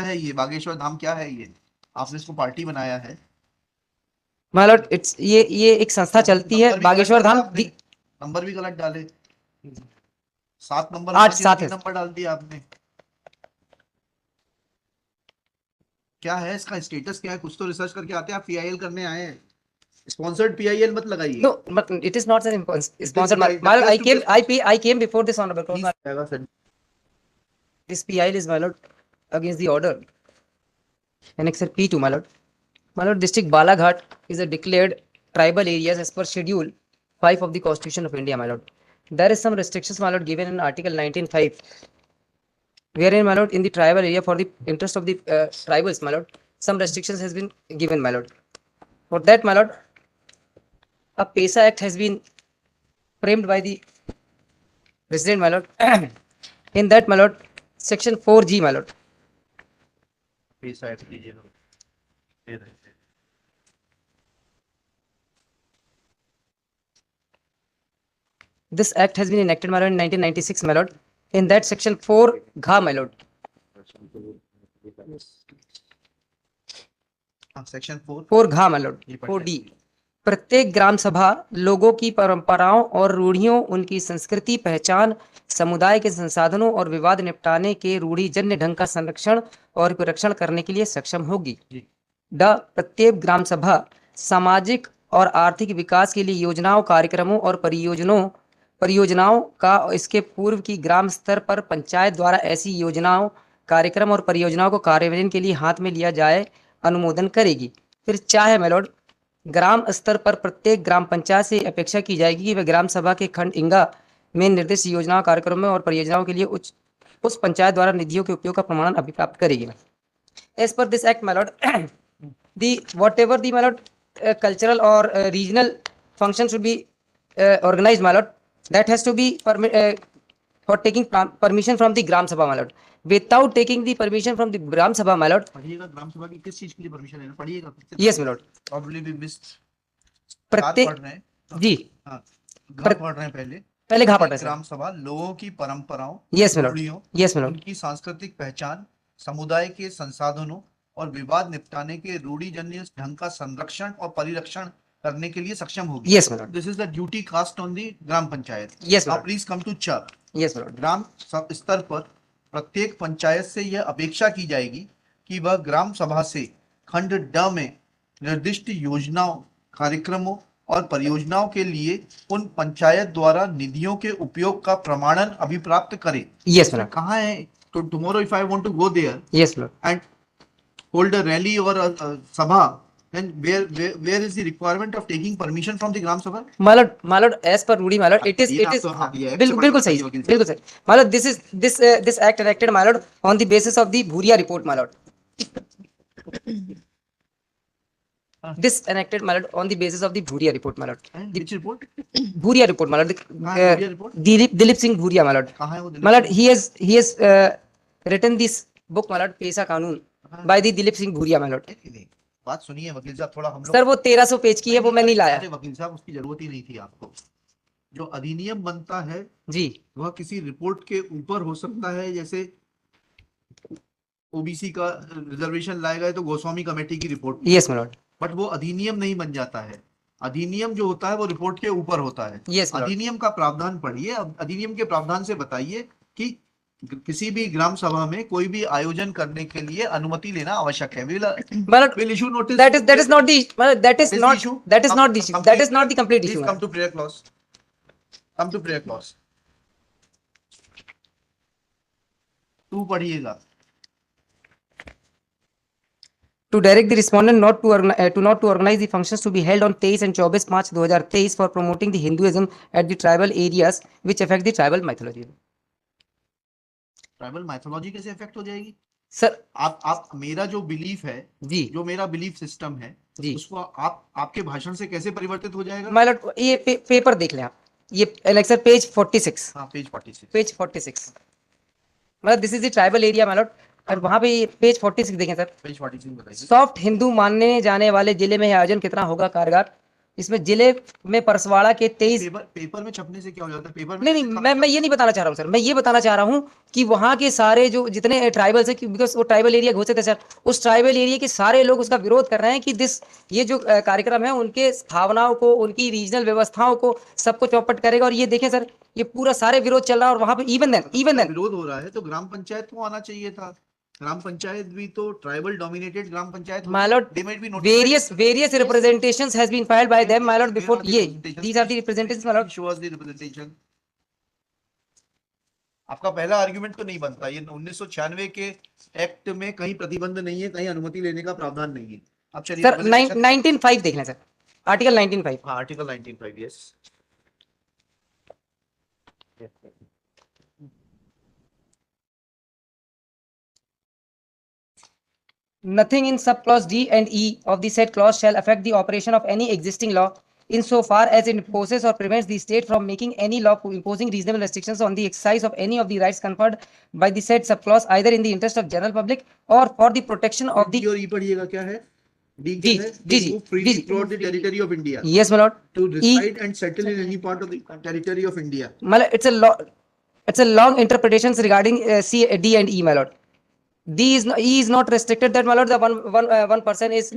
है ये बागेश्वर धाम क्या है ये? आपने इसको पार्टी बनाया है? माय लॉर्ड इट्स ये एक संस्था चलती है नंबर भी गलत बागेश्वर डाला धाम आपने, नंबर भी गलत डाले। 7 नंबर आठ होना चाहिए, सात 3 है। नंबर डाल दिया आपने। क्या है इसका स्टेटस, क्या है? कुछ तो रिसर्च करके आते हैं आप, पीआईएल करने आए हैं। स्पॉन्सर्ड पीआईएल मत लगाइए। No, but it is not sponsored. Like My lord, face to face I came before this honorable court. please जाएगा sir. This PIL is, my lord, against the order. Annexure P2, my lord. My lord, district Balaghat is a declared tribal areas as per schedule 5 of the Constitution of India, my lord. There is some restrictions, my lord, given in Article 19(5), wherein, my lord, in the tribal area for the interest of the tribals, my lord, some restrictions has been given, my lord. For that, my lord, a PESA Act has been framed by the President, my lord. In that, my lord, Section 4G, my lord. पैसा add कीजिए ना, दे रहे थे। This act has been enacted, my lord, in 1996, my lord. In that Section 4G, my lord. Section 4 4G, my lord. 4D. प्रत्येक ग्राम सभा लोगों की परंपराओं और रूढ़ियों, उनकी संस्कृति, पहचान, समुदाय के संसाधनों और विवाद निपटाने के रूढ़िजन्य ढंग का संरक्षण और परिरक्षण करने के लिए सक्षम होगी। ड प्रत्येक ग्राम सभा सामाजिक और आर्थिक विकास के लिए योजनाओं, कार्यक्रमों और परियोजनाओं का इसके पूर्व की ग्राम स्तर पर पंचायत द्वारा ऐसी योजनाओं, कार्यक्रम और परियोजनाओं को कार्यान्वयन के लिए हाथ में लिया जाए अनुमोदन करेगी। फिर चाहे my lord, ग्राम स्तर पर प्रत्येक ग्राम पंचायत से अपेक्षा की जाएगी कि वह ग्राम सभा के खंड इंगा में निर्दिष्ट योजनाओं, कार्यक्रमों और परियोजनाओं के लिए उस पंचायत द्वारा निधियों के उपयोग का प्रमाण अभिप्राप्त करेगी। As per this act, my lord, whatever the, my lord, cultural or regional function should be organized, my lord, that has to be for taking permission from the Gram Sabha, my lord. Without taking the permission from the Gram Sabha, my lord. पढ़िएगा ग्राम सभा की किस चीज के लिए permission लेना, पढ़िएगा। Yes, my lord. Probably we missed। प्रत्येक पढ़ रहे हैं जी, हाँ, घा पढ़ रहे हैं पहले घा पढ़ रहे हैं ग्राम सभा लोगों की परंपराओं, Yes, my lord. रूढ़ियों, Yes, my lord. उनकी सांस्कृतिक पहचान, समुदाय के संसाधनों और विवाद निपटाने के रूढ़िजन्य ढंग का संरक्षण और परिरक्षण करने के लिए सक्षम होगी। Yes, my lord. This is the duty cast on the gram panchayat. Yes, my now lord. Please come to च। Yes, my lord. ग्राम स्तर पर प्रत्येक पंचायत से यह अपेक्षा की जाएगी कि वह ग्राम सभा से खंड ड में निर्दिष्ट योजनाओं, कार्यक्रमों और परियोजनाओं के लिए उन पंचायत द्वारा निधियों के उपयोग का प्रमाणन अभिप्राप्त करे। Yes, my lord. कहाँ है? तो tomorrow if I want to go there Yes, my lord. and hold a rally or a sabha, then where is the requirement of taking permission from the gram sabha? My lord, as per Rudy, my lord, it is बिल्कुल सही, बिल्कुल सही। My lord, this act enacted, my lord, on the basis of the Bhuria report, my lord. This enacted, my lord, on the basis of the Bhuria report, my lord. Which report? Bhuria report, my lord. Bhuria report? Dilip Singh Bhuria, my lord. कहाँ है वो Delhi? My lord, he has written this book, my lord, पेशा कानून, by the Dilip Singh Bhuria, my lord. बात सुनिए वकील साहब, थोड़ा हम लोग। सर वो 1300 पेज की है, वो मैं नहीं लाया। अरे वकील साहब, उसकी जरूरत ही नहीं थी आपको। जो अधिनियम बनता है जी, वह किसी रिपोर्ट के ऊपर हो सकता है। जैसे ओबीसी का रिजर्वेशन लाएगा तो गोस्वामी कमेटी की report. Yes my lord. But वो अधिनियम नहीं बन जाता है। अधिनियम जो होता है वो रिपोर्ट के ऊपर होता है। Yes, my lord. अधिनियम का प्रावधान पढ़िए। अब अधिनियम के प्रावधान से बताइए कि किसी भी ग्राम सभा में कोई भी आयोजन करने के लिए अनुमति लेना आवश्यक है। We'll issue notice. That is not the issue. That is not the complete issue. Please come to prayer clause. Come to prayer clause. 2 पढ़िएगा। To direct the respondent not to organize the functions to be held on 23 and 24 March 2023 for promoting the Hinduism at the tribal areas which affect the tribal mythology. Tribal mythology कैसे affect हो जाएगी? Sir आप मेरा जो belief है जी, जो मेरा belief system है जी, उसको आपके भाषण से कैसे परिवर्तित हो जाएगा? माय लॉर्ड, ये पेपर देख लें आप, ये एनेक्सर पेज 46। हाँ, पेज 46। पेज 46, मतलब this is the tribal area my lord, और वहां पे पेज 46 देखें सर। पेज 46 बताइए। सॉफ्ट हिंदू मानने जाने वाले जिले में आयोजन कितना होगा कारगर इसमें जिले में परसवाड़ा के 23 पेपर में छपने से क्या हो जाता है? पेपर में नहीं नहीं मैं ये नहीं बताना चाह रहा हूँ सर, मैं ये बताना चाह रहा हूँ कि वहाँ के सारे जो जितने ट्राइबल्स है, बिकॉज वो ट्राइबल एरिया घोषित है सर, उस ट्राइबल एरिया के सारे लोग उसका विरोध कर रहे हैं कि ये जो कार्यक्रम है उनके भावनाओं को, उनकी रीजनल व्यवस्थाओं को सबको चौपट करेगा। और ये देखें सर, ये पूरा सारे विरोध चल रहा है और वहां पे इवन देन विरोध हो रहा है तो ग्राम पंचायत को आना चाहिए था। ग्राम पंचायत भी तो tribal dominated gram panchayat My lord, they might be notified. various representations has been filed by them, my lord, Where before are the ये representations? these are the representations, my lord. Show us the representation. आपका पहला argument तो नहीं बनता, ये 1996 के act में कहीं प्रतिबंध नहीं है, कहीं अनुमति लेने का प्रावधान नहीं है। अब चलिए सर 19.5 देख लें सर, आर्टिकल 19.5। हाँ, article 19.5, yes. Nothing in subclause D and E of the said clause shall affect the operation of any existing law insofar as it imposes or prevents the state from making any law imposing reasonable restrictions on the exercise of any of the rights conferred by the said subclause either in the interest of general public or for the protection of the D और ई पढ़िएगा, क्या है? D D, क्या है? D, To G, move freely D, G. throughout the territory of India. yes my lord, To E reside and settle in any part of the territory of India. my lord, it's a long interpretations regarding C, D and E, my lord. E is not restricted that, my lord, the one person is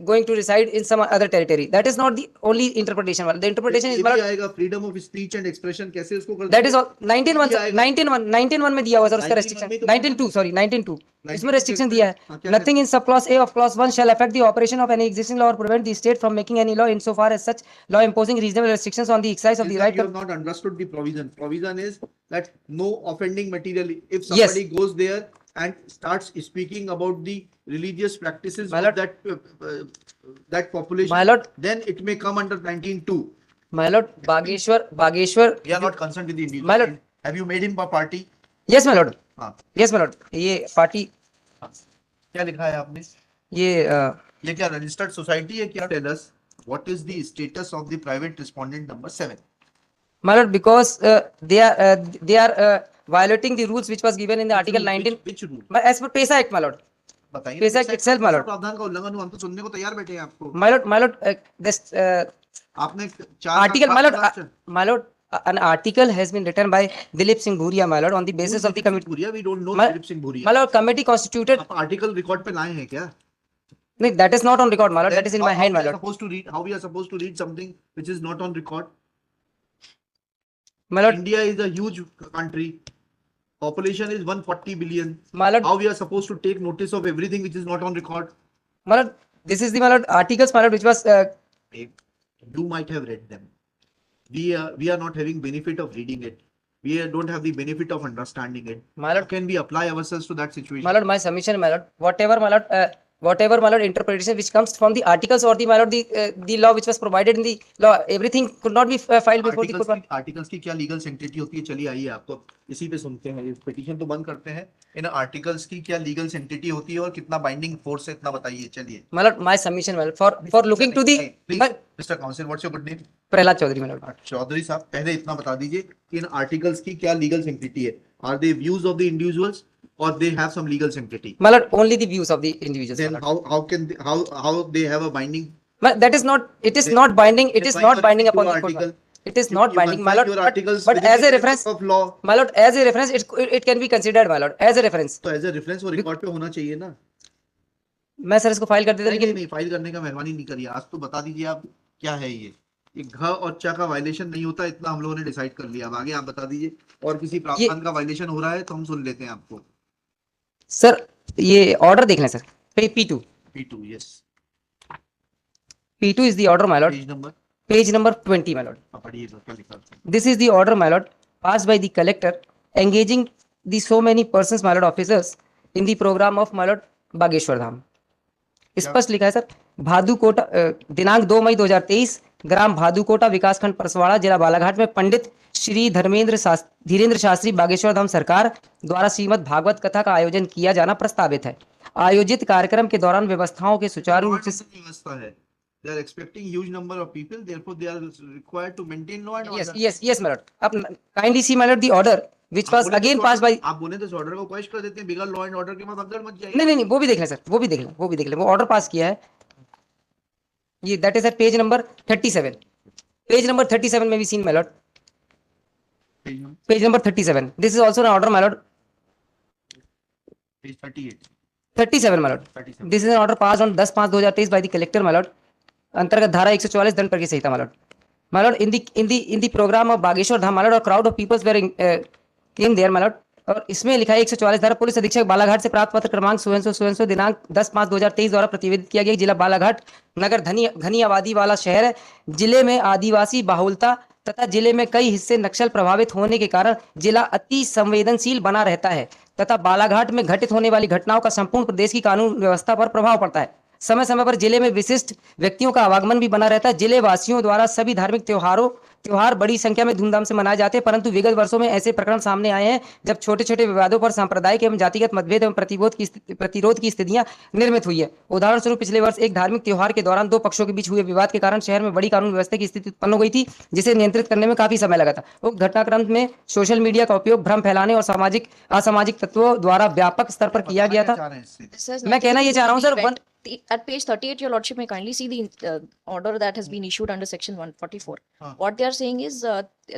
going to reside in some other territory. That is not the only interpretation, my lord. The interpretation is, ये my भी lord, आएगा freedom of speech and expression, कैसे उसको कर that is all 19.1 आएगा? 19.1 में दिया हुआ सर उसका 19.1 restriction, में तो 19.2 सॉरी 19.2 इसमें 19.2 restriction दिया है। हाँ, क्या Nothing in subclause A of clause 1 shall affect the operation of any existing law or prevent the state from making any law insofar as such law imposing reasonable restrictions on the exercise of the Sir, right you of have not understood the provision. Provision is that no offending material. If somebody goes there and starts speaking about the religious practices My of lord. that population, My lord. then it may come under 19.2. my lord, Bageshwar We are not concerned with the individual. My lord. Have you made him a party? yes my lord, हाँ, yes my lord, ये party क्या लिखा है आपने? ये ये क्या registered society है क्या? Tell us what is the status of the private respondent number 7? my lord, because they are violating the rules which was given in the article 19 Which rule? as per PESA Act, my lord. बताइए। PESA Act itself, my lord. प्रावधान का उल्लंघन हुआ, हम तो सुनने को तैयार बैठे हैं आपको। my lord, this आपने चार article, my lord, an article has been written by Dilip Singh Bhuria, my lord, on the basis of the committee. Bhuria, we don't know My- Dilip Singh Bhuria. my lord, committee constituted. आप article record पे लाए हैं क्या? No, that is not on record, my lord. That is in my hand, my lord. How we are supposed to read something which is not on record? My lord, India is a huge country. Population is 140 billion. my lord, How we are supposed to take notice of everything which is not on record? my lord, this is the, my lord, articles, my lord, which was You might have read them. We are not having benefit of reading it. We don't have the benefit of understanding it. my How lord, can we apply ourselves to that situation? my lord, my submission, my lord, whatever, my lord, whatever, my lord, interpretation which comes from the articles or the, my lord, the law which was provided in the law, everything could not be filed before the court. Articles की क्या legal सेंटिटी होती है? चलिए आइए आपको इसी पे सुनते हैं, इस पिटीशन तो बंद करते हैं। इन आर्टिकल्स की क्या लीगल सेंटिटी होती है और कितना बाइंडिंग फोर्स है, इतना बताइए। चलिए। My lord, my submission, my lord, for looking to the, mister council, what's your good name? Prahlad Chaudhary, my lord. Chaudhary sahab, पहले इतना बता दीजिए कि इन आर्टिकल्स की क्या लीगल सेंटिटी है? Are they views of the individuals or they have some legal sanctity? My lord, only the views of the individuals. Then how they have a binding? That is not. It is not binding. It is not binding upon the court. It is not binding, my lord. But as a reference of law, my lord, as a reference, it can be considered, my lord, as a reference. तो as a reference वो record पे होना चाहिए ना? मैं sir इसको file कर देता, लेकिन नहीं, फाइल करने का मेहरबानी नहीं करिए। आज तो बता दीजिए आप क्या है ये घ और च का वायलेशन नहीं होता, इतना हम लोगों ने डिसाइड कर लिया। अब आगे आप बता दीजिए, और किसी प्रावधान का वायलेशन हो रहा है तो हम सुन लेते हैं आपको। सर ये ऑर्डर देख लें sir, P2, yes, P2 is the order, my lord, page number 20, my lord. पढ़िए क्या लिखा है। This is the order, my lord, passed by the collector engaging the so many persons, my lord, officers in the program of, my lord, Bageshwar Dham. स्पष्ट लिखा है sir, भादुकोटा, दिनांक 2 मई 2023, ग्राम भादुकोटा, विकासखंड परसवाड़ा, जिला बालाघाट में पंडित श्री धीरेन्द्र शास्त्री बागेश्वर धाम सरकार द्वारा श्रीमद् भागवत कथा का आयोजन किया जाना प्रस्तावित है। आयोजित कार्यक्रम के दौरान व्यवस्थाओं के सुचारू रूप से व्यवस्था है। They are expecting huge number of people, therefore they are required to maintain law and order. yes my lord. अब kindly see, my lord, the order which was again passed by, आप बोले तो इस ऑर्डर को question कर देते हैं, बिगड़ लॉ एंड ऑर्डर के बाद अगड़ मत जाइए। नहीं, वो भी देख लें सर, वो भी देख लें, वो ऑर्डर पास किया है। ये that is at page number 37। Page number 37 में भी seen my lord, page number 37, this is also an order my lord, page 38 37 my lord, 37 this is an order pass on 10/5/2023 by the collector my lord, अंतर्गत धारा 144 दंड प्रक्रिया संहिता my lord, in the program of Bageshwar Dham my lord, a crowd of peoples were came there my lord, और इसमें लिखा है 144 धारा, police अधीक्षक बालाघाट से प्राप्त पत्र क्रमांक सुवेंसो दिनांक 10/5/2023 द्वारा प्रतिवेदित किया गया। जिला बालाघाट नगर घनी आबादी वाला शहर है। जिले में आदिवासी बाहुलता तथा जिले में कई हिस्से नक्सल प्रभावित होने के कारण जिला अति संवेदनशील बना रहता है तथा बालाघाट में घटित होने वाली घटनाओं का संपूर्ण प्रदेश की कानून व्यवस्था पर प्रभाव पड़ता है। समय समय पर जिले में विशिष्ट व्यक्तियों का आवागमन भी बना रहता है। जिले वासियों द्वारा सभी धार्मिक त्योहार बड़ी संख्या में धूमधाम से मनाए जाते हैं, परंतु विगत वर्षों में ऐसे प्रकरण सामने आए हैं जब छोटे छोटे विवादों पर सांप्रदायिक एवं जातिगत मतभेद एवं प्रतिरोध की स्थितियां निर्मित हुई है। उदाहरण स्वरूप पिछले वर्ष एक धार्मिक त्योहार के दौरान दो पक्षों के बीच हुए विवाद के कारण शहर में बड़ी कानून व्यवस्था की स्थिति उत्पन्न हो गई थी, जिसे नियंत्रित करने में काफी समय लगा था। उक्त घटनाक्रम में सोशल मीडिया का उपयोग भ्रम फैलाने और असामाजिक तत्वों द्वारा व्यापक स्तर पर किया गया था। मैं कहना ये चाह रहा हूँ sir, at page 38 your lordship may kindly see the order that has been issued under section 144. What they are saying is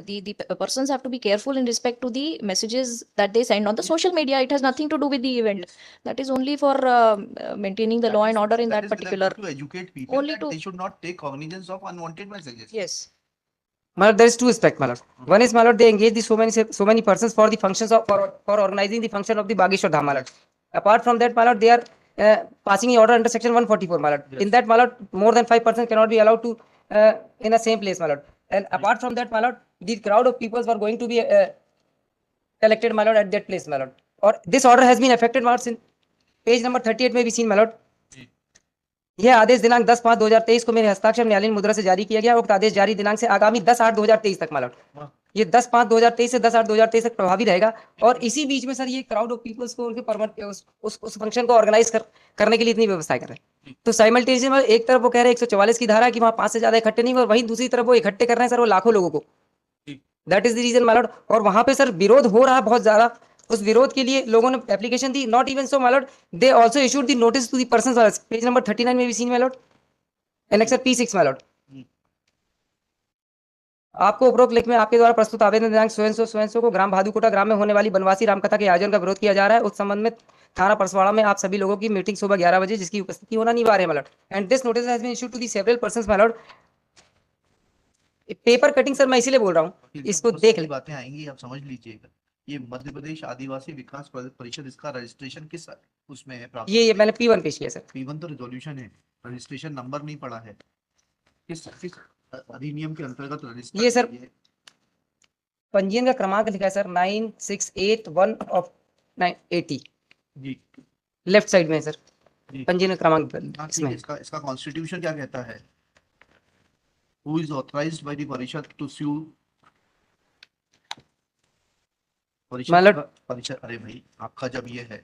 the persons have to be careful in respect to the messages that they send on the social media. It has nothing to do with the event. That is only for maintaining the law and order in that particular, to educate people only that to, they should not take cognizance of unwanted messages. yes. My lord, there is two aspects, my lord. One is, my lord, they engage the so many persons for the functions of for organizing the function of the Bageshwar Dham, my lord. Apart from that, my lord, they are passing the order under section 144, my lord. Yes. In that, my lord, more than 5 persons cannot be allowed to in the same place, my lord. And apart from that, my lord, the crowd of people were going to be collected, my lord, at that place, my lord. Or this order has been affected, my lord, in page number 38 में भी seen, my lord. यह आदेश दिनांक 10/5/2023 को मेरे हस्ताक्षर न्यायालयीन मुद्रा से जारी किया गया। उक्त आदेश जारी दिनांक से आगामी 10/8/2023 तक मालूम, ये 10/5/2023 से 10/8/2023 तक प्रभावी रहेगा। और इसी बीच में सर ये क्राउड ऑफ पीपल्स को उनके उस फंक्शन को ऑर्गेनाइज करने के लिए इतनी व्यवस्था कर रहे हैं। तो साइमल्टेनियसली में एक तरफ वो कह रहे हैं 144 की धारा कि वहां 5 से ज्यादा इकट्ठे नहीं, और वहीं दूसरी तरफ वो इकट्ठे कर रहे हैं सर वो लाखों लोगों को। That is the reason my lord. और वहां पे सर विरोध हो रहा है बहुत ज्यादा। उस विरोध के लिए लोगों ने एप्लीकेशन दी। Not even so my lord, they also issued the notice to the persons. Page number 39 में भी seen my lord, annexure P6 my lord. आपको उपरोक्त लेख में आपके द्वारा प्रस्तुत आवेदन दिनांक स्वयं को ग्राम भादुकोटा ग्राम में होने वाली बनवासी रामकथा के आयोजन का विरोध किया जा रहा है। उस संबंध में थाना परसवाड़ा में आप सभी लोगों की मीटिंग सुबह 11 बजे जिसकी उपस्थिति होना अनिवार्य है my lord. And this notice has been issued to the several persons my lord. Paper cutting sir मैं इसीलिए बोल रहा हूँ, इसको देख ले। बातें आएंगी, आप समझ लीजिएगा। ये मध्य प्रदेश आदिवासी विकास परिषद, इसका रजिस्ट्रेशन किस उसमें है प्राप्त? ये मैंने P1 पेश किया सर। P1 तो रिजोल्यूशन है, रजिस्ट्रेशन नंबर नहीं पड़ा है। किस अधिनियम के अंतर्गत रजिस्टर? ये सर पंजीयन का क्रमांक लिखा है सर 9681 ऑफ 980 जी, लेफ्ट साइड में है सर जी। पंजीयन का क्रमांक हाँ, इसमें। इसका कॉन्स्टिट्यूशन क्या कहता है? Who is authorized by the परिषद to sue? परिषद, अरे भाई आपका जब ये है